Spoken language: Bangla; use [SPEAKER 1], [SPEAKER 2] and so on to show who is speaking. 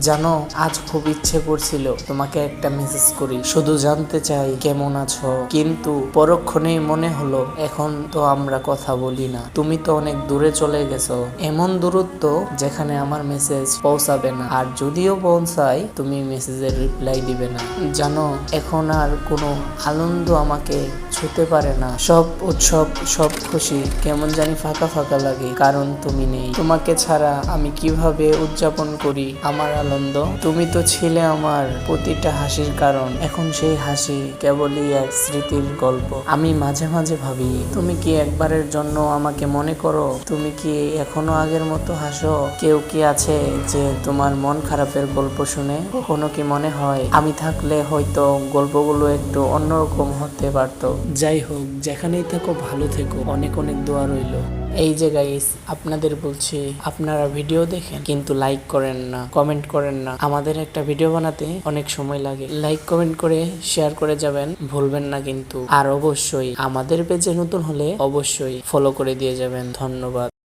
[SPEAKER 1] জানো, আজ খুব ইচ্ছে করছিল তোমাকে একটা মেসেজ করি, শুধু জানতে চাই কেমন আছো। কিন্তু পরক্ষণেই মনে হলো এখন তো আমরা কথা বলি না, তুমি তো অনেক দূরে চলে গেছো, এমন দূরত্ব যেখানে আমার মেসেজ পৌঁছাবে না, আর যদিও পৌঁছায় তুমি মেসেজের রিপ্লাই দিবে না। জানো, এখন আর কোনো আনন্দ আমাকে ছুতে পারে না, সব উৎসব সব খুশি কেমন জানি ফাঁকা ফাঁকা লাগে, কারণ তুমি নেই। তোমাকে ছাড়া আমি কিভাবে উদযাপন করি আমার আনন্দ? তুমি তো ছিলে আমার প্রতিটা হাসির কারণ, এখন সেই হাসি কেবলই এক স্মৃতির গল্প। আমি মাঝে মাঝে ভাবি, তুমি কি একবারের জন্য আমাকে মনে করো? তুমি কি এখনো আগের মতো হাসো? কেউ কি আছে যে তোমার মন খারাপের গল্প শুনে? কখনো কি মনে হয় আমি থাকলে হয়তো গল্পগুলো একটু অন্যরকম হতে পারতো? যাই হোক, যেখানেই থাকো ভালো থেকো, অনেক অনেক দোয়া রইল। এই যে গাইস, আপনাদের বলছি, আপনারা ভিডিও দেখেন কিন্তু লাইক করেন না, কমেন্ট করেন না। আমাদের একটা ভিডিও বানাতে অনেক সময় লাগে, লাইক কমেন্ট করে শেয়ার করে যাবেন, ভুলবেন না কিন্তু। আর অবশ্যই আমাদের পেজে নতুন হলে অবশ্যই ফলো করে দিয়ে যাবেন। ধন্যবাদ।